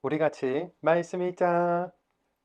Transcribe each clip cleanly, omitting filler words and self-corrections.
우리 같이 말씀 읽자.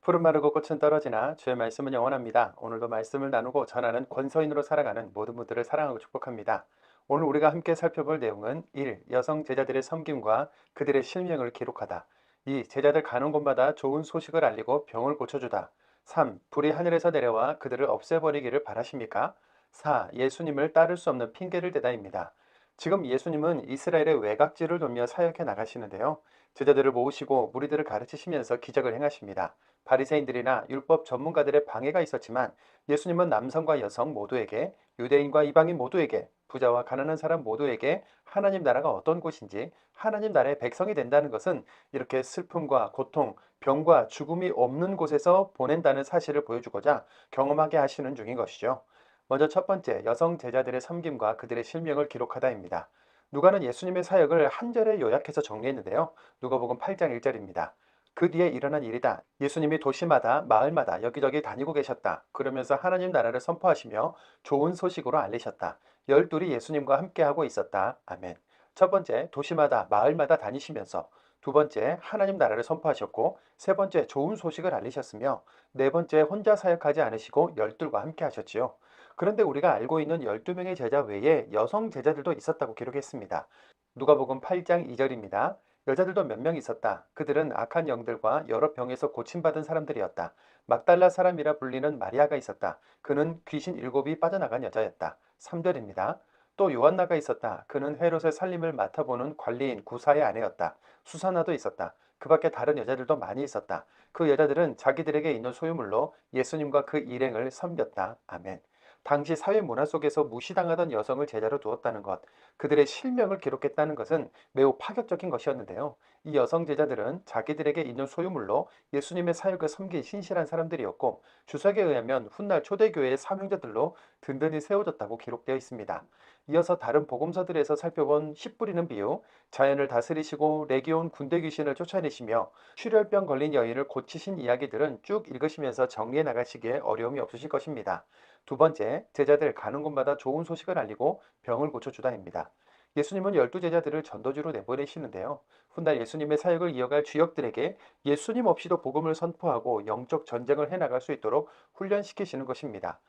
푸른 마르고 꽃은 떨어지나 주의 말씀은 영원합니다. 오늘도 말씀을 나누고 전하는 권서인으로 살아가는 모든 분들을 사랑하고 축복합니다. 오늘 우리가 함께 살펴볼 내용은 1. 여성 제자들의 섬김과 그들의 실명을 기록하다. 2. 제자들 가는 곳마다 좋은 소식을 알리고 병을 고쳐주다. 3. 불이 하늘에서 내려와 그들을 없애버리기를 바라십니까? 4. 예수님을 따를 수 없는 핑계를 대다입니다. 지금 예수님은 이스라엘의 외곽지를 돌며 사역해 나가시는데요. 제자들을 모으시고 무리들을 가르치시면서 기적을 행하십니다. 바리새인들이나 율법 전문가들의 방해가 있었지만 예수님은 남성과 여성 모두에게, 유대인과 이방인 모두에게, 부자와 가난한 사람 모두에게 하나님 나라가 어떤 곳인지, 하나님 나라의 백성이 된다는 것은 이렇게 슬픔과 고통, 병과 죽음이 없는 곳에서 보낸다는 사실을 보여주고자 경험하게 하시는 중인 것이죠. 먼저 첫 번째, 여성 제자들의 섬김과 그들의 실명을 기록하다입니다. 누가는 예수님의 사역을 한 절에 요약해서 정리했는데요. 누가복음 8장 1절입니다. 그 뒤에 일어난 일이다. 예수님이 도시마다 마을마다 여기저기 다니고 계셨다. 그러면서 하나님 나라를 선포하시며 좋은 소식으로 알리셨다. 열둘이 예수님과 함께하고 있었다. 아멘. 첫 번째, 도시마다 마을마다 다니시면서 두 번째, 하나님 나라를 선포하셨고 세 번째, 좋은 소식을 알리셨으며 네 번째, 혼자 사역하지 않으시고 열둘과 함께 하셨지요. 그런데 우리가 알고 있는 12명의 제자 외에 여성 제자들도 있었다고 기록했습니다. 누가복음 8장 2절입니다. 여자들도 몇 명 있었다. 그들은 악한 영들과 여러 병에서 고침받은 사람들이었다. 막달라 사람이라 불리는 마리아가 있었다. 그는 귀신 일곱이 빠져나간 여자였다. 3절입니다. 또 요한나가 있었다. 그는 헤롯의 살림을 맡아보는 관리인 구사의 아내였다. 수사나도 있었다. 그 밖에 다른 여자들도 많이 있었다. 그 여자들은 자기들에게 있는 소유물로 예수님과 그 일행을 섬겼다. 아멘. 당시 사회 문화 속에서 무시당하던 여성을 제자로 두었다는 것, 그들의 실명을 기록했다는 것은 매우 파격적인 것이었는데요. 이 여성 제자들은 자기들에게 있는 소유물로 예수님의 사역을 섬긴 신실한 사람들이었고, 주석에 의하면 훗날 초대교회의 사명자들로 든든히 세워졌다고 기록되어 있습니다. 이어서 다른 복음서들에서 살펴본 씨 뿌리는 비유, 자연을 다스리시고 레기온 군대 귀신을 쫓아내시며 출혈병 걸린 여인을 고치신 이야기들은 쭉 읽으시면서 정리해 나가시기에 어려움이 없으실 것입니다. 두 번째, 제자들 가는 곳마다 좋은 소식을 알리고 병을 고쳐주다입니다. 예수님은 12제자들을 전도주로 내보내시는데요. 훗날 예수님의 사역을 이어갈 주역들에게 예수님 없이도 복음을 선포하고 영적 전쟁을 해나갈 수 있도록 훈련시키시는 것입니다.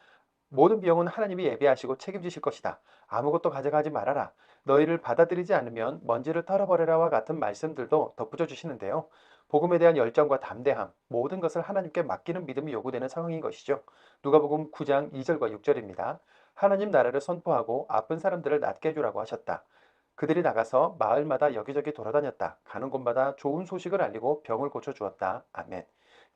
모든 비용은 하나님이 예비하시고 책임지실 것이다. 아무것도 가져가지 말아라. 너희를 받아들이지 않으면 먼지를 털어버려라와 같은 말씀들도 덧붙여 주시는데요. 복음에 대한 열정과 담대함, 모든 것을 하나님께 맡기는 믿음이 요구되는 상황인 것이죠. 누가복음 9장 2절과 6절입니다. 하나님 나라를 선포하고 아픈 사람들을 낫게 해주라고 하셨다. 그들이 나가서 마을마다 여기저기 돌아다녔다. 가는 곳마다 좋은 소식을 알리고 병을 고쳐 주었다. 아멘.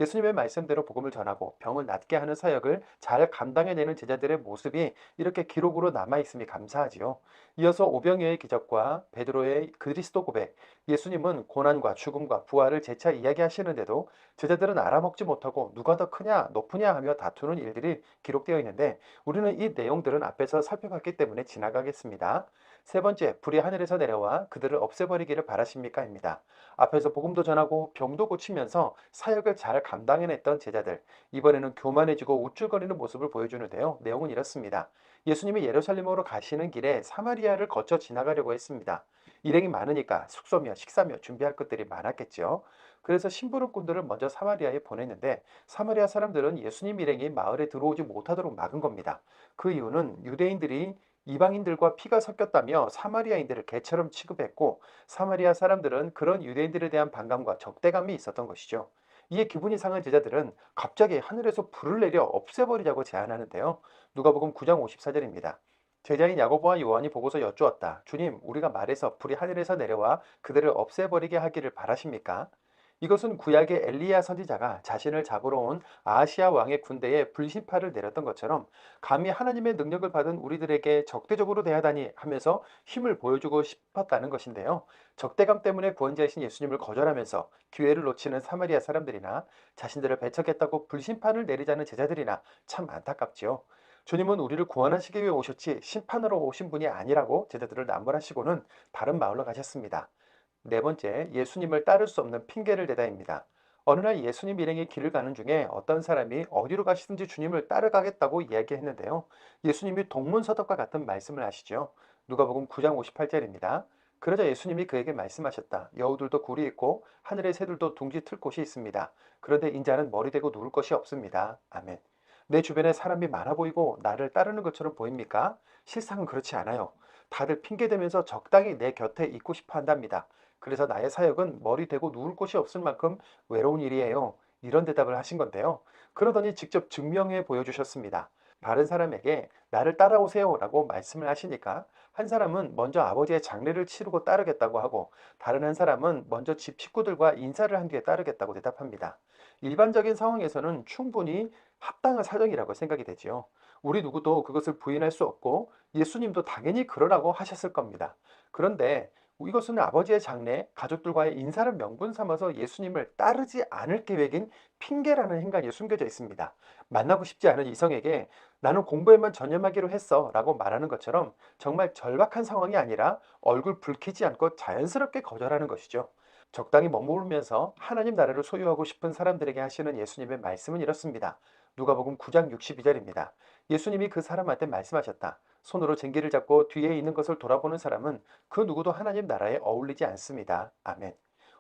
예수님의 말씀대로 복음을 전하고 병을 낫게 하는 사역을 잘 감당해내는 제자들의 모습이 이렇게 기록으로 남아있음이 감사하지요. 이어서 오병이어의 기적과 베드로의 그리스도 고백, 예수님은 고난과 죽음과 부활을 재차 이야기하시는데도 제자들은 알아먹지 못하고 누가 더 크냐 높으냐 하며 다투는 일들이 기록되어 있는데 우리는 이 내용들은 앞에서 살펴봤기 때문에 지나가겠습니다. 세 번째, 불이 하늘에서 내려와 그들을 없애버리기를 바라십니까?입니다. 앞에서 복음도 전하고 병도 고치면서 사역을 잘 감당해냈던 제자들, 이번에는 교만해지고 우쭐거리는 모습을 보여주는데요. 내용은 이렇습니다. 예수님이 예루살렘으로 가시는 길에 사마리아를 거쳐 지나가려고 했습니다. 일행이 많으니까 숙소며 식사며 준비할 것들이 많았겠죠. 그래서 심부름꾼들을 먼저 사마리아에 보냈는데 사마리아 사람들은 예수님 일행이 마을에 들어오지 못하도록 막은 겁니다. 그 이유는 유대인들이 이방인들과 피가 섞였다며 사마리아인들을 개처럼 취급했고 사마리아 사람들은 그런 유대인들에 대한 반감과 적대감이 있었던 것이죠. 이에 기분이 상한 제자들은 갑자기 하늘에서 불을 내려 없애버리자고 제안하는데요. 누가복음 9장 54절입니다. 제자인 야고보와 요한이 보고서 여쭈었다. 주님, 우리가 말해서 불이 하늘에서 내려와 그들을 없애버리게 하기를 바라십니까? 이것은 구약의 엘리야 선지자가 자신을 잡으러 온 아시아 왕의 군대에 불신파를 내렸던 것처럼 감히 하나님의 능력을 받은 우리들에게 적대적으로 대하다니 하면서 힘을 보여주고 싶었다는 것인데요. 적대감 때문에 구원자이신 예수님을 거절하면서 기회를 놓치는 사마리아 사람들이나 자신들을 배척했다고 불심판을 내리자는 제자들이나 참 안타깝지요. 주님은 우리를 구원하시기 위해 오셨지 심판으로 오신 분이 아니라고 제자들을 남발하시고는 다른 마을로 가셨습니다. 네 번째, 예수님을 따를 수 없는 핑계를 대다입니다. 어느 날 예수님 일행이 길을 가는 중에 어떤 사람이 어디로 가시든지 주님을 따라가겠다고 이야기했는데요. 예수님이 동문서답과 같은 말씀을 하시죠. 누가복음 9장 58절입니다. 그러자 예수님이 그에게 말씀하셨다. 여우들도 굴이 있고 하늘의 새들도 둥지 틀 곳이 있습니다. 그런데 인자는 머리 대고 누울 것이 없습니다. 아멘. 내 주변에 사람이 많아 보이고 나를 따르는 것처럼 보입니까? 실상은 그렇지 않아요. 다들 핑계대면서 적당히 내 곁에 있고 싶어 한답니다. 그래서 나의 사역은 머리 대고 누울 곳이 없을 만큼 외로운 일이에요. 이런 대답을 하신 건데요. 그러더니 직접 증명해 보여주셨습니다. 다른 사람에게 나를 따라오세요 라고 말씀을 하시니까 한 사람은 먼저 아버지의 장례를 치르고 따르겠다고 하고 다른 한 사람은 먼저 집 식구들과 인사를 한 뒤에 따르겠다고 대답합니다. 일반적인 상황에서는 충분히 합당한 사정이라고 생각이 되지요. 우리 누구도 그것을 부인할 수 없고 예수님도 당연히 그러라고 하셨을 겁니다. 그런데 이것은 아버지의 장례, 가족들과의 인사를 명분 삼아서 예수님을 따르지 않을 계획인 핑계라는 행간이 숨겨져 있습니다. 만나고 싶지 않은 이성에게 나는 공부에만 전념하기로 했어 라고 말하는 것처럼 정말 절박한 상황이 아니라 얼굴 붉히지 않고 자연스럽게 거절하는 것이죠. 적당히 머무르면서 하나님 나라를 소유하고 싶은 사람들에게 하시는 예수님의 말씀은 이렇습니다. 누가복음 9장 62절입니다. 예수님이 그 사람한테 말씀하셨다. 손으로 쟁기를 잡고 뒤에 있는 것을 돌아보는 사람은 그 누구도 하나님 나라에 어울리지 않습니다. 아멘.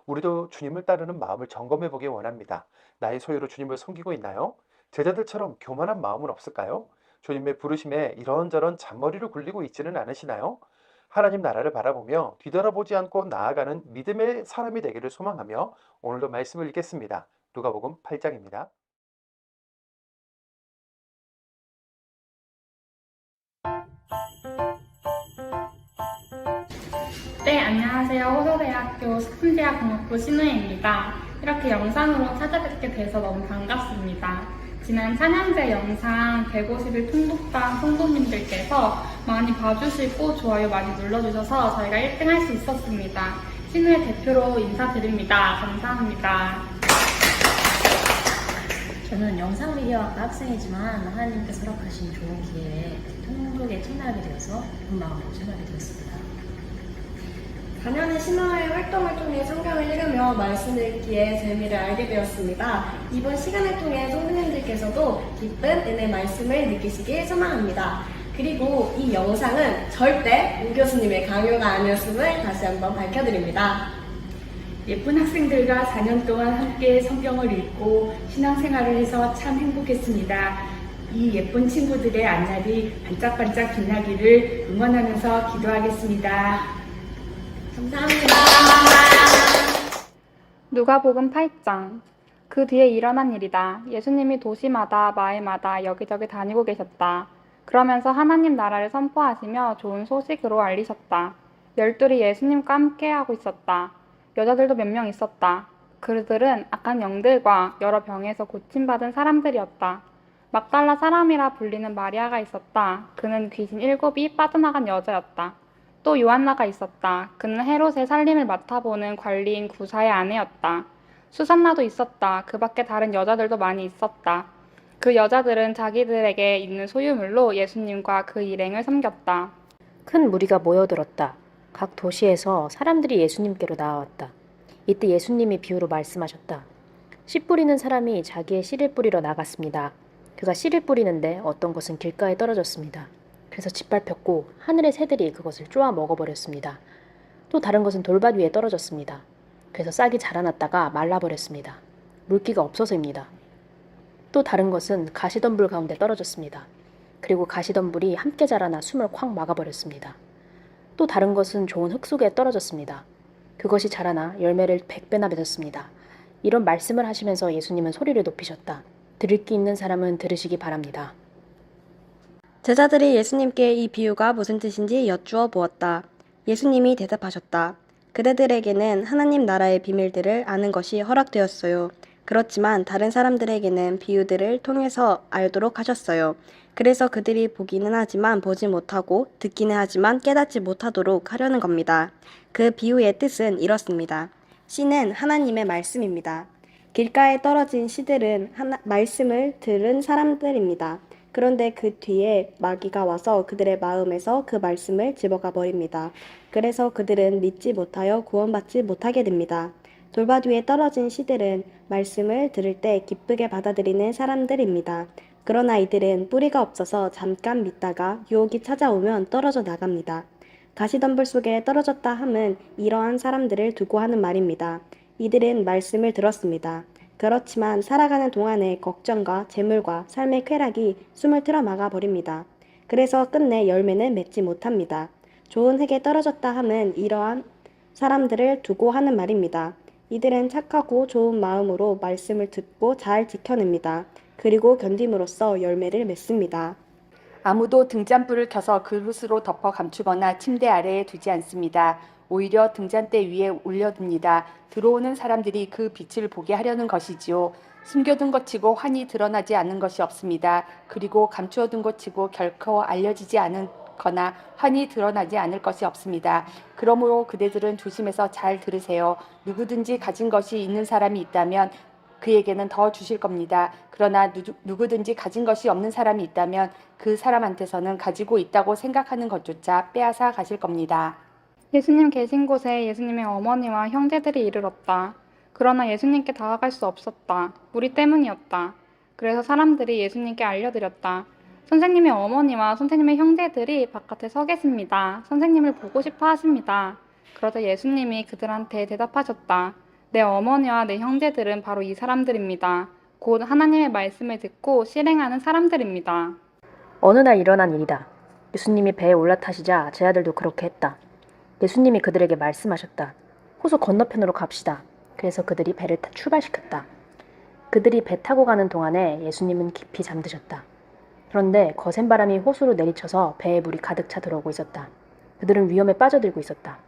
우리도 주님을 따르는 마음을 점검해 보기 원합니다. 나의 소유로 주님을 섬기고 있나요? 제자들처럼 교만한 마음은 없을까요? 주님의 부르심에 이런저런 잔머리를 굴리고 있지는 않으시나요? 하나님 나라를 바라보며 뒤돌아보지 않고 나아가는 믿음의 사람이 되기를 소망하며 오늘도 말씀을 읽겠습니다. 누가복음 8장입니다. 네, 안녕하세요. 호서대학교 식품제약공학부 신우혜입니다. 이렇게 영상으로 찾아뵙게 돼서 너무 반갑습니다. 지난 찬양제 영상 150일 통독방 성도님들께서 많이 봐주시고 좋아요 많이 눌러주셔서 저희가 1등 할 수 있었습니다. 신우혜 대표로 인사드립니다. 감사합니다. 저는 영상미디어학과 학생이지만 하나님께서 허락하신 좋은 기회에 통독에 참여하게 되어서 기쁜 마음으로 참여하게 되었습니다. 4년의 신화의 활동을 통해 성경을 읽으며 말씀 읽기에 재미를 알게 되었습니다. 이번 시간을 통해 성도님들께서도 기쁜 은혜 말씀을 느끼시길 소망합니다. 그리고 이 영상은 절대 우 교수님의 강요가 아니었음을 다시 한번 밝혀드립니다. 예쁜 학생들과 4년 동안 함께 성경을 읽고 신앙생활을 해서 참 행복했습니다. 이 예쁜 친구들의 앞날이 반짝반짝 빛나기를 응원하면서 기도하겠습니다. 감사합니다. 누가복음 8장. 그 뒤에 일어난 일이다. 예수님이 도시마다 마을마다 여기저기 다니고 계셨다. 그러면서 하나님 나라를 선포하시며 좋은 소식으로 알리셨다. 열둘이 예수님과 함께하고 있었다. 여자들도 몇 명 있었다. 그들은 악한 영들과 여러 병에서 고침받은 사람들이었다. 막달라 사람이라 불리는 마리아가 있었다. 그는 귀신 7이 빠져나간 여자였다. 또 요한나가 있었다. 그는 헤롯의 살림을 맡아보는 관리인 구사의 아내였다. 수산나도 있었다. 그 밖에 다른 여자들도 많이 있었다. 그 여자들은 자기들에게 있는 소유물로 예수님과 그 일행을 섬겼다. 큰 무리가 모여들었다. 각 도시에서 사람들이 예수님께로 나아왔다. 이때 예수님이 비유로 말씀하셨다. 씨 뿌리는 사람이 자기의 씨를 뿌리러 나갔습니다. 그가 씨를 뿌리는데 어떤 것은 길가에 떨어졌습니다. 그래서 짓밟혔고 하늘의 새들이 그것을 쪼아 먹어버렸습니다. 또 다른 것은 돌밭 위에 떨어졌습니다. 그래서 싹이 자라났다가 말라버렸습니다. 물기가 없어서입니다. 또 다른 것은 가시덤불 가운데 떨어졌습니다. 그리고 가시덤불이 함께 자라나 숨을 콱 막아버렸습니다. 또 다른 것은 좋은 흙 속에 떨어졌습니다. 그것이 자라나 열매를 100배나 맺었습니다. 이런 말씀을 하시면서 예수님은 소리를 높이셨다. 들을 귀 있는 사람은 들으시기 바랍니다. 제자들이 예수님께 이 비유가 무슨 뜻인지 여쭈어 보았다. 예수님이 대답하셨다. 그대들에게는 하나님 나라의 비밀들을 아는 것이 허락되었어요. 그렇지만 다른 사람들에게는 비유들을 통해서 알도록 하셨어요. 그래서 그들이 보기는 하지만 보지 못하고 듣기는 하지만 깨닫지 못하도록 하려는 겁니다. 그 비유의 뜻은 이렇습니다. 씨는 하나님의 말씀입니다. 길가에 떨어진 씨들은 말씀을 들은 사람들입니다. 그런데 그 뒤에 마귀가 와서 그들의 마음에서 그 말씀을 집어가 버립니다. 그래서 그들은 믿지 못하여 구원받지 못하게 됩니다. 돌밭 위에 떨어진 씨들은 말씀을 들을 때 기쁘게 받아들이는 사람들입니다. 그러나 이들은 뿌리가 없어서 잠깐 믿다가 유혹이 찾아오면 떨어져 나갑니다. 가시덤불 속에 떨어졌다 함은 이러한 사람들을 두고 하는 말입니다. 이들은 말씀을 들었습니다. 그렇지만 살아가는 동안에 걱정과 재물과 삶의 쾌락이 숨을 틀어 막아 버립니다. 그래서 끝내 열매는 맺지 못합니다. 좋은 흙에 떨어졌다 함은 이러한 사람들을 두고 하는 말입니다. 이들은 착하고 좋은 마음으로 말씀을 듣고 잘 지켜냅니다. 그리고 견딤으로써 열매를 맺습니다. 아무도 등잔불을 켜서 그릇으로 덮어 감추거나 침대 아래에 두지 않습니다. 오히려 등잔대 위에 올려둡니다. 들어오는 사람들이 그 빛을 보게 하려는 것이지요. 숨겨둔 것 치고 환히 드러나지 않는 것이 없습니다. 그리고 감추어둔 것 치고 결코 알려지지 않거나 환히 드러나지 않을 것이 없습니다. 그러므로 그대들은 조심해서 잘 들으세요. 누구든지 가진 것이 있는 사람이 있다면 그에게는 더 주실 겁니다. 그러나 누구든지 가진 것이 없는 사람이 있다면 그 사람한테서는 가지고 있다고 생각하는 것조차 빼앗아 가실 겁니다. 예수님 계신 곳에 예수님의 어머니와 형제들이 이르렀다. 그러나 예수님께 다가갈 수 없었다. 무리 때문이었다. 그래서 사람들이 예수님께 알려드렸다. 선생님의 어머니와 선생님의 형제들이 바깥에 서 계십니다. 선생님을 보고 싶어 하십니다. 그러자 예수님이 그들한테 대답하셨다. 내 어머니와 내 형제들은 바로 이 사람들입니다. 곧 하나님의 말씀을 듣고 실행하는 사람들입니다. 어느 날 일어난 일이다. 예수님이 배에 올라타시자 제 아들도 그렇게 했다. 예수님이 그들에게 말씀하셨다. 호수 건너편으로 갑시다. 그래서 그들이 배를 출발시켰다. 그들이 배 타고 가는 동안에 예수님은 깊이 잠드셨다. 그런데 거센 바람이 호수로 내리쳐서 배에 물이 가득 차 들어오고 있었다. 그들은 위험에 빠져들고 있었다.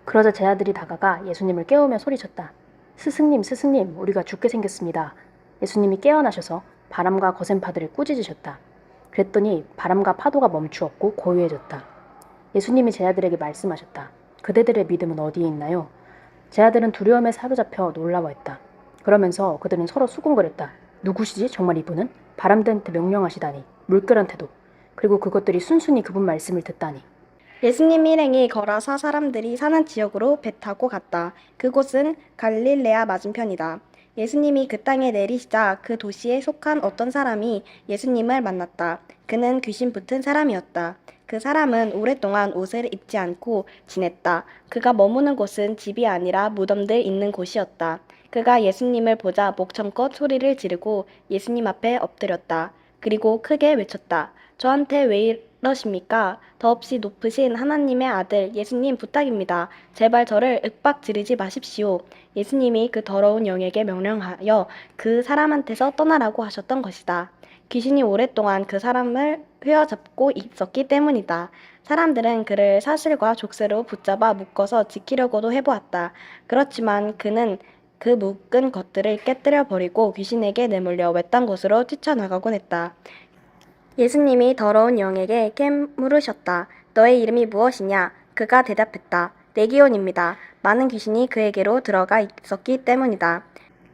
그러자 제 아들이 다가가 예수님을 깨우며 소리쳤다. 스승님, 스승님, 우리가 죽게 생겼습니다. 예수님이 깨어나셔서 바람과 거센 파도를 꾸짖으셨다. 그랬더니 바람과 파도가 멈추었고 고요해졌다. 예수님이 제 아들에게 말씀하셨다. 그대들의 믿음은 어디에 있나요? 제 아들은 두려움에 사로잡혀 놀라워했다. 그러면서 그들은 서로 수군거렸다. 누구시지? 정말 이분은? 바람들한테 명령하시다니. 물결한테도. 그리고 그것들이 순순히 그분 말씀을 듣다니. 예수님 일행이 걸어서 사람들이 사는 지역으로 배 타고 갔다. 그곳은 갈릴레아 맞은편이다. 예수님이 그 땅에 내리시자 그 도시에 속한 어떤 사람이 예수님을 만났다. 그는 귀신 붙은 사람이었다. 그 사람은 오랫동안 옷을 입지 않고 지냈다. 그가 머무는 곳은 집이 아니라 무덤들 있는 곳이었다. 그가 예수님을 보자 목청껏 소리를 지르고 예수님 앞에 엎드렸다. 그리고 크게 외쳤다. 저한테 왜 이러십니까? 더없이 높으신 하나님의 아들 예수님 부탁입니다. 제발 저를 윽박 지르지 마십시오. 예수님이 그 더러운 영에게 명령하여 그 사람한테서 떠나라고 하셨던 것이다. 귀신이 오랫동안 그 사람을 휘어잡고 있었기 때문이다. 사람들은 그를 사실과 족쇄로 붙잡아 묶어서 지키려고도 해보았다. 그렇지만 그는 그 묶은 것들을 깨뜨려 버리고 귀신에게 내몰려 외딴 곳으로 뛰쳐나가곤 했다. 예수님이 더러운 영에게 물으셨다. 너의 이름이 무엇이냐? 그가 대답했다. 레기온입니다. 많은 귀신이 그에게로 들어가 있었기 때문이다.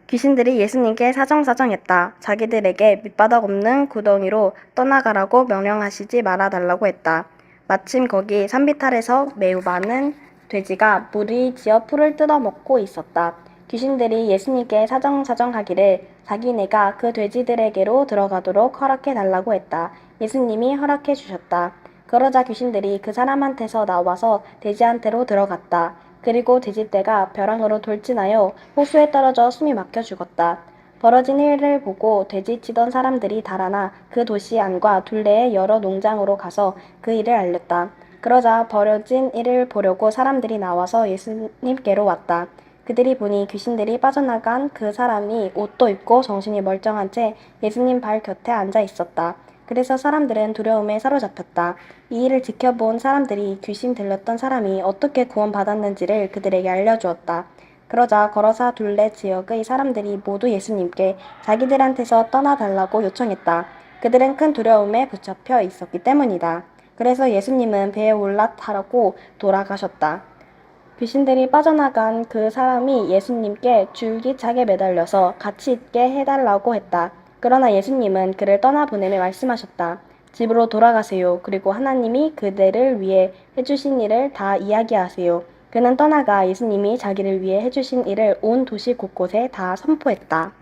귀신들이 예수님께 사정사정했다. 자기들에게 밑바닥 없는 구덩이로 떠나가라고 명령하시지 말아달라고 했다. 마침 거기 산비탈에서 매우 많은 돼지가 무리지어 풀을 뜯어먹고 있었다. 귀신들이 예수님께 사정사정하기를 자기네가 그 돼지들에게로 들어가도록 허락해달라고 했다. 예수님이 허락해 주셨다. 그러자 귀신들이 그 사람한테서 나와서 돼지한테로 들어갔다. 그리고 돼지떼가 벼랑으로 돌진하여 호수에 떨어져 숨이 막혀 죽었다. 벌어진 일을 보고 돼지치던 사람들이 달아나 그 도시 안과 둘레의 여러 농장으로 가서 그 일을 알렸다. 그러자 벌어진 일을 보려고 사람들이 나와서 예수님께로 왔다. 그들이 보니 귀신들이 빠져나간 그 사람이 옷도 입고 정신이 멀쩡한 채 예수님 발 곁에 앉아 있었다. 그래서 사람들은 두려움에 사로잡혔다. 이 일을 지켜본 사람들이 귀신 들렸던 사람이 어떻게 구원받았는지를 그들에게 알려주었다. 그러자 거러사 둘레 지역의 사람들이 모두 예수님께 자기들한테서 떠나달라고 요청했다. 그들은 큰 두려움에 붙잡혀 있었기 때문이다. 그래서 예수님은 배에 올라타라고 돌아가셨다. 귀신들이 빠져나간 그 사람이 예수님께 줄기차게 매달려서 같이 있게 해달라고 했다. 그러나 예수님은 그를 떠나보내며 말씀하셨다. 집으로 돌아가세요. 그리고 하나님이 그들을 위해 해주신 일을 다 이야기하세요. 그는 떠나가 예수님이 자기를 위해 해주신 일을 온 도시 곳곳에 다 선포했다.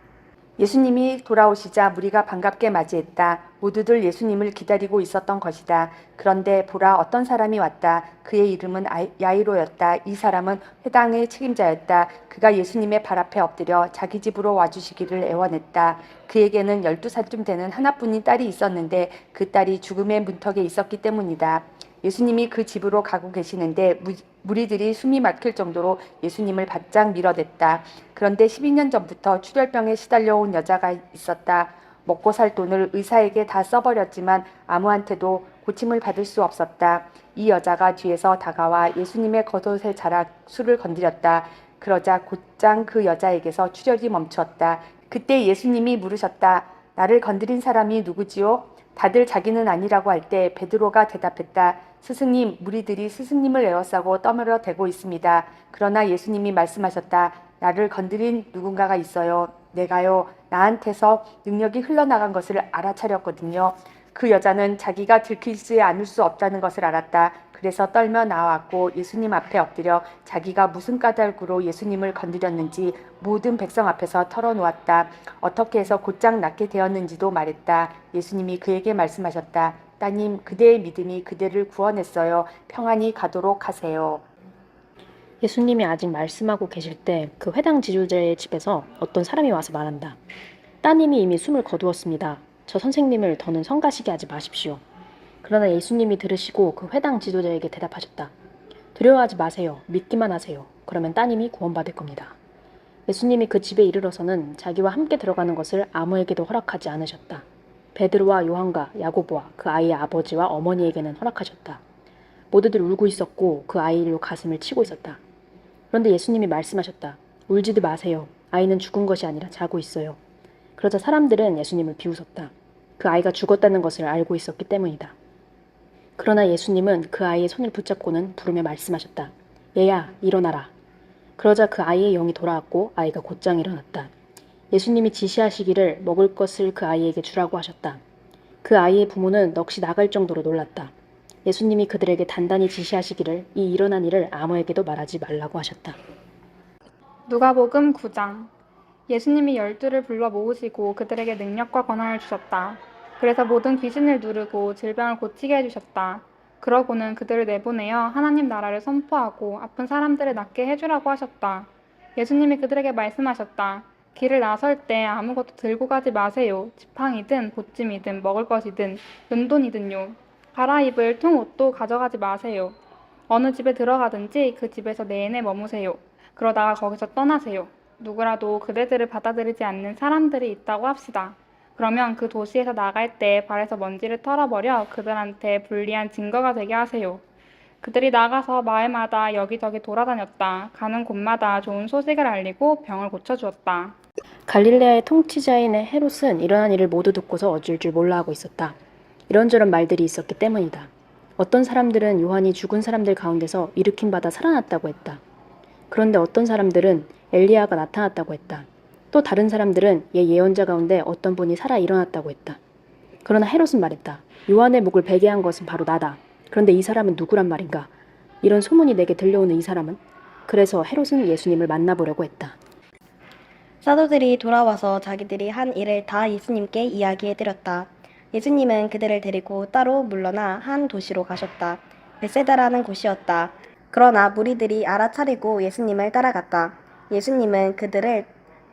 예수님이 돌아오시자 무리가 반갑게 맞이했다. 모두들 예수님을 기다리고 있었던 것이다. 그런데 보라, 어떤 사람이 왔다. 그의 이름은 야이로였다. 이 사람은 회당의 책임자였다. 그가 예수님의 발 앞에 엎드려 자기 집으로 와주시기를 애원했다. 그에게는 12살쯤 되는 하나뿐인 딸이 있었는데 그 딸이 죽음의 문턱에 있었기 때문이다. 예수님이 그 집으로 가고 계시는데 무리들이 숨이 막힐 정도로 예수님을 바짝 밀어댔다. 그런데 12년 전부터 출혈병에 시달려온 여자가 있었다. 먹고 살 돈을 의사에게 다 써버렸지만 아무한테도 고침을 받을 수 없었다. 이 여자가 뒤에서 다가와 예수님의 겉옷의 자락 술을 건드렸다. 그러자 곧장 그 여자에게서 출혈이 멈추었다. 그때 예수님이 물으셨다. 나를 건드린 사람이 누구지요? 다들 자기는 아니라고 할 때 베드로가 대답했다. 스승님, 무리들이 스승님을 에워싸고 떠밀어 대고 있습니다. 그러나 예수님이 말씀하셨다. 나를 건드린 누군가가 있어요. 내가요, 나한테서 능력이 흘러나간 것을 알아차렸거든요. 그 여자는 자기가 들키지 않을 수 없다는 것을 알았다. 그래서 떨며 나왔고 예수님 앞에 엎드려 자기가 무슨 까닭으로 예수님을 건드렸는지 모든 백성 앞에서 털어놓았다. 어떻게 해서 곧장 낫게 되었는지도 말했다. 예수님이 그에게 말씀하셨다. 따님, 그대의 믿음이 그대를 구원했어요. 평안히 가도록 하세요. 예수님이 아직 말씀하고 계실 때 그 회당 지도자의 집에서 어떤 사람이 와서 말한다. 따님이 이미 숨을 거두었습니다. 저 선생님을 더는 성가시게 하지 마십시오. 그러나 예수님이 들으시고 그 회당 지도자에게 대답하셨다. 두려워하지 마세요. 믿기만 하세요. 그러면 따님이 구원받을 겁니다. 예수님이 그 집에 이르러서는 자기와 함께 들어가는 것을 아무에게도 허락하지 않으셨다. 베드로와 요한과 야고보와 그 아이의 아버지와 어머니에게는 허락하셨다. 모두들 울고 있었고 그 아이로 가슴을 치고 있었다. 그런데 예수님이 말씀하셨다. 울지도 마세요. 아이는 죽은 것이 아니라 자고 있어요. 그러자 사람들은 예수님을 비웃었다. 그 아이가 죽었다는 것을 알고 있었기 때문이다. 그러나 예수님은 그 아이의 손을 붙잡고는 부르며 말씀하셨다. 얘야, 일어나라. 그러자 그 아이의 영이 돌아왔고 아이가 곧장 일어났다. 예수님이 지시하시기를 먹을 것을 그 아이에게 주라고 하셨다. 그 아이의 부모는 넋이 나갈 정도로 놀랐다. 예수님이 그들에게 단단히 지시하시기를 이 일어난 일을 아무에게도 말하지 말라고 하셨다. 누가복음 9장. 예수님이 12를 불러 모으시고 그들에게 능력과 권한을 주셨다. 그래서 모든 귀신을 누르고 질병을 고치게 해주셨다. 그러고는 그들을 내보내어 하나님 나라를 선포하고 아픈 사람들을 낫게 해주라고 하셨다. 예수님이 그들에게 말씀하셨다. 길을 나설 때 아무것도 들고 가지 마세요. 지팡이든 보찜이든 먹을 것이든 은돈이든요. 갈아입을 통 옷도 가져가지 마세요. 어느 집에 들어가든지 그 집에서 내내 머무세요. 그러다가 거기서 떠나세요. 누구라도 그대들을 받아들이지 않는 사람들이 있다고 합시다. 그러면 그 도시에서 나갈 때 발에서 먼지를 털어버려 그들한테 불리한 증거가 되게 하세요. 그들이 나가서 마을마다 여기저기 돌아다녔다. 가는 곳마다 좋은 소식을 알리고 병을 고쳐주었다. 갈릴레아의 통치자인 헤롯은 일어난 일을 모두 듣고서 어쩔 줄 몰라 하고 있었다. 이런저런 말들이 있었기 때문이다. 어떤 사람들은 요한이 죽은 사람들 가운데서 일으킴 받아 살아났다고 했다. 그런데 어떤 사람들은 엘리야가 나타났다고 했다. 또 다른 사람들은 예언자 가운데 어떤 분이 살아 일어났다고 했다. 그러나 헤롯은 말했다. 요한의 목을 베게 한 것은 바로 나다. 그런데 이 사람은 누구란 말인가? 이런 소문이 내게 들려오는 이 사람은? 그래서 헤롯은 예수님을 만나보려고 했다. 사도들이 돌아와서 자기들이 한 일을 다 예수님께 이야기해드렸다. 예수님은 그들을 데리고 따로 물러나 한 도시로 가셨다. 벳세다라는 곳이었다. 그러나 무리들이 알아차리고 예수님을 따라갔다. 예수님은 그들을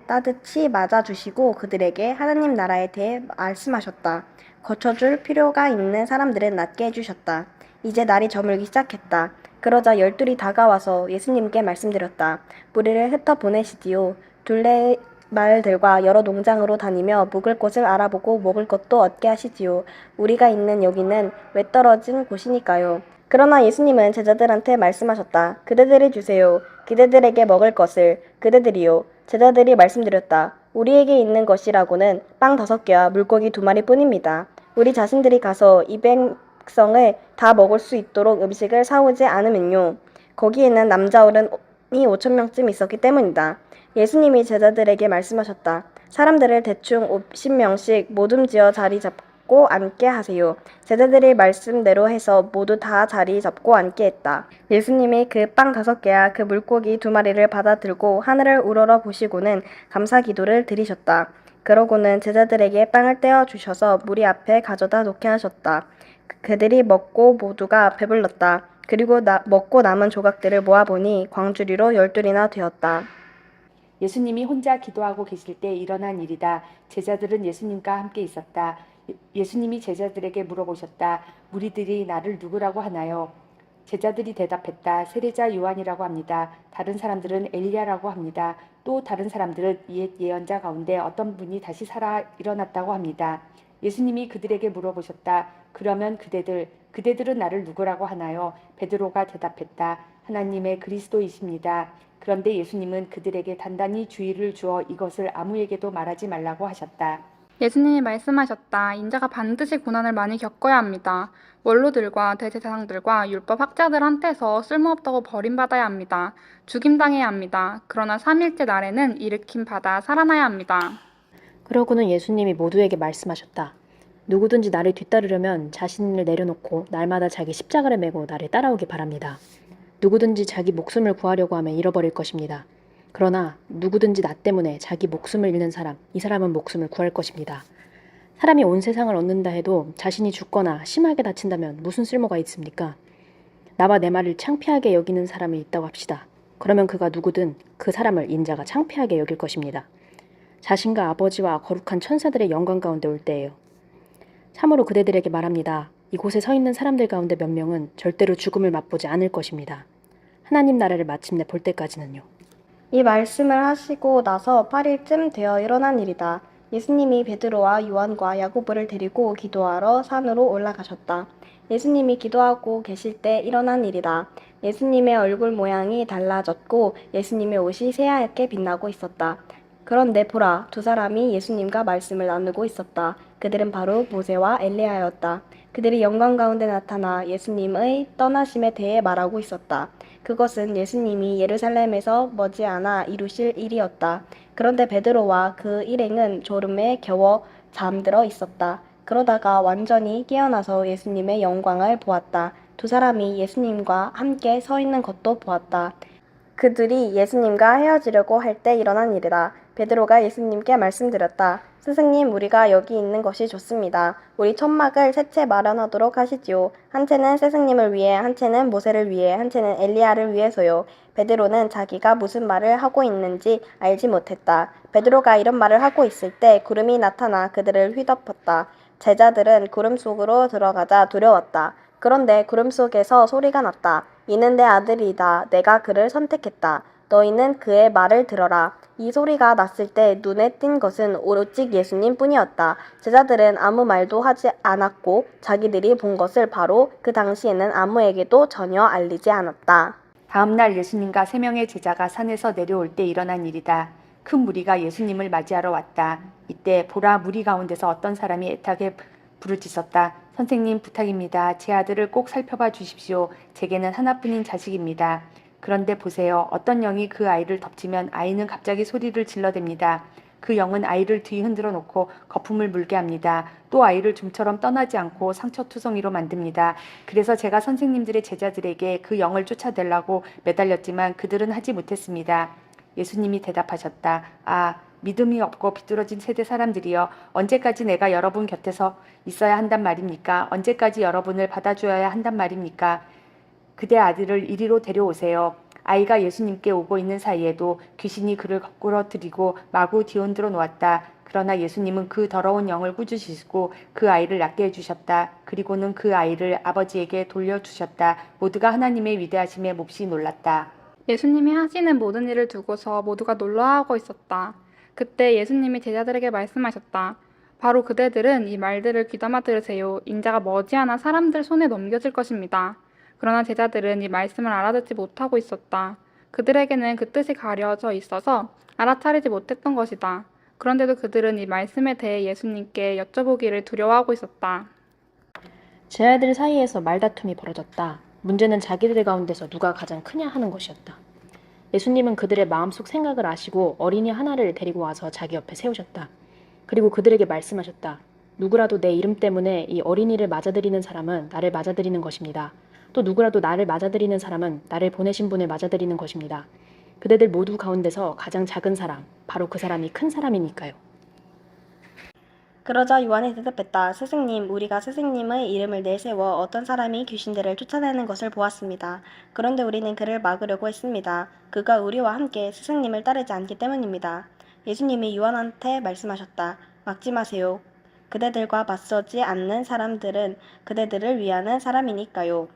따뜻히 맞아주시고 그들에게 하나님 나라에 대해 말씀하셨다. 거쳐줄 필요가 있는 사람들은 낫게 해주셨다. 이제 날이 저물기 시작했다. 그러자 12이 다가와서 예수님께 말씀드렸다. 무리를 흩어보내시지요. 둘레 마을들과 여러 농장으로 다니며 묵을 곳을 알아보고 먹을 것도 얻게 하시지요. 우리가 있는 여기는 외떨어진 곳이니까요. 그러나 예수님은 제자들한테 말씀하셨다. 그대들이 주세요. 그대들에게 먹을 것을. 그대들이요. 제자들이 말씀드렸다. 우리에게 있는 것이라고는 빵 5개와 물고기 2마리 뿐입니다. 우리 자신들이 가서 200성을 다 먹을 수 있도록 음식을 사오지 않으면요. 거기에는 남자 어른이 5,000명쯤 있었기 때문이다. 예수님이 제자들에게 말씀하셨다. 사람들을 대충 50명씩 모둠지어 자리 잡고 앉게 하세요. 제자들이 말씀대로 해서 모두 다 자리 잡고 앉게 했다. 예수님이 그 빵 5개와 그 물고기 2마리를 받아 들고 하늘을 우러러 보시고는 감사 기도를 드리셨다. 그러고는 제자들에게 빵을 떼어 주셔서 무리 앞에 가져다 놓게 하셨다. 그들이 먹고 모두가 배불렀다. 그리고 먹고 남은 조각들을 모아보니 광주리로 12이나 되었다. 예수님이 혼자 기도하고 계실 때 일어난 일이다. 제자들은 예수님과 함께 있었다. 예수님이 제자들에게 물어보셨다. 무리들이 나를 누구라고 하나요? 제자들이 대답했다. 세례자 요한이라고 합니다. 다른 사람들은 엘리야라고 합니다. 또 다른 사람들은 옛 예언자 가운데 어떤 분이 다시 살아 일어났다고 합니다. 예수님이 그들에게 물어보셨다. 그러면 그대들은 나를 누구라고 하나요? 베드로가 대답했다. 하나님의 그리스도이십니다. 그런데 예수님은 그들에게 단단히 주의를 주어 이것을 아무에게도 말하지 말라고 하셨다. 예수님이 말씀하셨다. 인자가 반드시 고난을 많이 겪어야 합니다. 원로들과 대제사장들과 율법 학자들한테서 쓸모없다고 버림받아야 합니다. 죽임당해야 합니다. 그러나 3일째 날에는 일으킴 받아 살아나야 합니다. 그러고는 예수님이 모두에게 말씀하셨다. 누구든지 나를 뒤따르려면 자신을 내려놓고 날마다 자기 십자가를 메고 나를 따라오기 바랍니다. 누구든지 자기 목숨을 구하려고 하면 잃어버릴 것입니다. 그러나 누구든지 나 때문에 자기 목숨을 잃는 사람, 이 사람은 목숨을 구할 것입니다. 사람이 온 세상을 얻는다 해도 자신이 죽거나 심하게 다친다면 무슨 쓸모가 있습니까? 나와 내 말을 창피하게 여기는 사람이 있다고 합시다. 그러면 그가 누구든 그 사람을 인자가 창피하게 여길 것입니다. 자신과 아버지와 거룩한 천사들의 영광 가운데 올 때예요. 참으로 그대들에게 말합니다. 이곳에 서 있는 사람들 가운데 몇 명은 절대로 죽음을 맛보지 않을 것입니다. 하나님 나라를 마침내 볼 때까지는요. 이 말씀을 하시고 나서 8일쯤 되어 일어난 일이다. 예수님이 베드로와 요한과 야고보를 데리고 기도하러 산으로 올라가셨다. 예수님이 기도하고 계실 때 일어난 일이다. 예수님의 얼굴 모양이 달라졌고 예수님의 옷이 새하얗게 빛나고 있었다. 그런데 보라, 두 사람이 예수님과 말씀을 나누고 있었다. 그들은 바로 모세와 엘리야였다. 그들이 영광 가운데 나타나 예수님의 떠나심에 대해 말하고 있었다. 그것은 예수님이 예루살렘에서 머지않아 이루실 일이었다. 그런데 베드로와 그 일행은 졸음에 겨워 잠들어 있었다. 그러다가 완전히 깨어나서 예수님의 영광을 보았다. 두 사람이 예수님과 함께 서 있는 것도 보았다. 그들이 예수님과 헤어지려고 할 때 일어난 일이다. 베드로가 예수님께 말씀드렸다. 스승님, 우리가 여기 있는 것이 좋습니다. 우리 천막을 세 채 마련하도록 하시지요. 한 채는 스승님을 위해, 한 채는 모세를 위해, 한 채는 엘리야를 위해서요. 베드로는 자기가 무슨 말을 하고 있는지 알지 못했다. 베드로가 이런 말을 하고 있을 때 구름이 나타나 그들을 휘덮었다. 제자들은 구름 속으로 들어가자 두려웠다. 그런데 구름 속에서 소리가 났다. 이는 내 아들이다. 내가 그를 선택했다. 너희는 그의 말을 들어라. 이 소리가 났을 때 눈에 띈 것은 오로지 예수님 뿐이었다. 제자들은 아무 말도 하지 않았고 자기들이 본 것을 바로 그 당시에는 아무에게도 전혀 알리지 않았다. 다음 날 예수님과 3명의 제자가 산에서 내려올 때 일어난 일이다. 큰 무리가 예수님을 맞이하러 왔다. 이때 보라, 무리 가운데서 어떤 사람이 애타게 부르짖었다. 선생님, 부탁입니다. 제 아들을 꼭 살펴봐 주십시오. 제게는 하나뿐인 자식입니다. 그런데 보세요. 어떤 영이 그 아이를 덮치면 아이는 갑자기 소리를 질러댑니다. 그 영은 아이를 뒤 흔들어 놓고 거품을 물게 합니다. 또 아이를 좀처럼 떠나지 않고 상처투성이로 만듭니다. 그래서 제가 선생님들의 제자들에게 그 영을 쫓아내려고 매달렸지만 그들은 하지 못했습니다. 예수님이 대답하셨다. 아, 믿음이 없고 비뚤어진 세대 사람들이여, 언제까지 내가 여러분 곁에서 있어야 한단 말입니까? 언제까지 여러분을 받아줘야 한단 말입니까? 그대 아들을 이리로 데려오세요. 아이가 예수님께 오고 있는 사이에도 귀신이 그를 거꾸러뜨리고 마구 뒤흔들어 놓았다. 그러나 예수님은 그 더러운 영을 꾸짖으시고 그 아이를 낫게 해주셨다. 그리고는 그 아이를 아버지에게 돌려주셨다. 모두가 하나님의 위대하심에 몹시 놀랐다. 예수님이 하시는 모든 일을 두고서 모두가 놀라워하고 있었다. 그때 예수님이 제자들에게 말씀하셨다. 바로 그대들은 이 말들을 귀담아 들으세요. 인자가 머지않아 사람들 손에 넘겨질 것입니다. 그러나 제자들은 이 말씀을 알아듣지 못하고 있었다. 그들에게는 그 뜻이 가려져 있어서 알아차리지 못했던 것이다. 그런데도 그들은 이 말씀에 대해 예수님께 여쭤보기를 두려워하고 있었다. 제자들 사이에서 말다툼이 벌어졌다. 문제는 자기들 가운데서 누가 가장 크냐 하는 것이었다. 예수님은 그들의 마음속 생각을 아시고 어린이 하나를 데리고 와서 자기 옆에 세우셨다. 그리고 그들에게 말씀하셨다. 누구라도 내 이름 때문에 이 어린이를 맞아들이는 사람은 나를 맞아들이는 것입니다. 또 누구라도 나를 맞아들이는 사람은 나를 보내신 분을 맞아들이는 것입니다. 그대들 모두 가운데서 가장 작은 사람, 바로 그 사람이 큰 사람이니까요. 그러자 요한이 대답했다. 스승님, 우리가 스승님의 이름을 내세워 어떤 사람이 귀신들을 쫓아내는 것을 보았습니다. 그런데 우리는 그를 막으려고 했습니다. 그가 우리와 함께 스승님을 따르지 않기 때문입니다. 예수님이 요한한테 말씀하셨다. 막지 마세요. 그대들과 맞서지 않는 사람들은 그대들을 위하는 사람이니까요.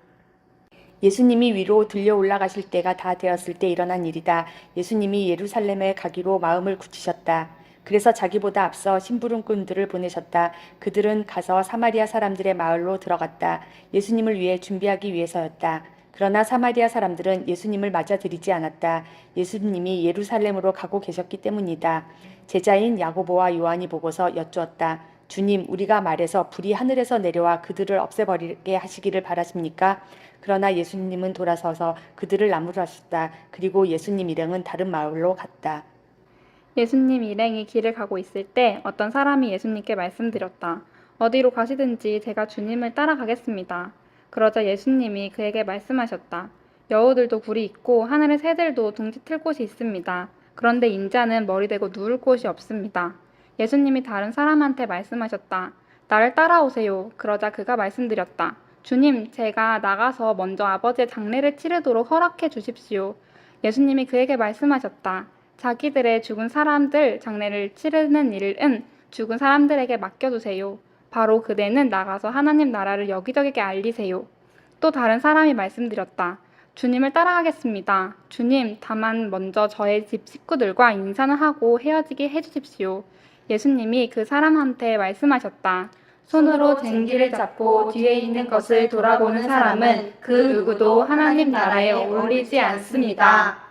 예수님이 위로 들려 올라가실 때가 다 되었을 때 일어난 일이다. 예수님이 예루살렘에 가기로 마음을 굳히셨다. 그래서 자기보다 앞서 심부름꾼들을 보내셨다. 그들은 가서 사마리아 사람들의 마을로 들어갔다. 예수님을 위해 준비하기 위해서였다. 그러나 사마리아 사람들은 예수님을 맞아들이지 않았다. 예수님이 예루살렘으로 가고 계셨기 때문이다. 제자인 야고보와 요한이 보고서 여쭈었다. 주님, 우리가 말해서 불이 하늘에서 내려와 그들을 없애버리게 하시기를 바라십니까? 그러나 예수님은 돌아서서 그들을 나무라셨다. 그리고 예수님 일행은 다른 마을로 갔다. 예수님 일행이 길을 가고 있을 때 어떤 사람이 예수님께 말씀드렸다. 어디로 가시든지 제가 주님을 따라가겠습니다. 그러자 예수님이 그에게 말씀하셨다. 여우들도 굴이 있고 하늘의 새들도 둥지 틀 곳이 있습니다. 그런데 인자는 머리 대고 누울 곳이 없습니다. 예수님이 다른 사람한테 말씀하셨다. 나를 따라오세요. 그러자 그가 말씀드렸다. 주님, 제가 나가서 먼저 아버지의 장례를 치르도록 허락해 주십시오. 예수님이 그에게 말씀하셨다. 자기들의 죽은 사람들 장례를 치르는 일은 죽은 사람들에게 맡겨두세요. 바로 그대는 나가서 하나님 나라를 여기저기에 알리세요. 또 다른 사람이 말씀드렸다. 주님을 따라가겠습니다. 주님, 다만 먼저 저의 집 식구들과 인사는 하고 헤어지게 해주십시오. 예수님이 그 사람한테 말씀하셨다. 손으로 쟁기를 잡고 뒤에 있는 것을 돌아보는 사람은 그 누구도 하나님 나라에 어울리지 않습니다.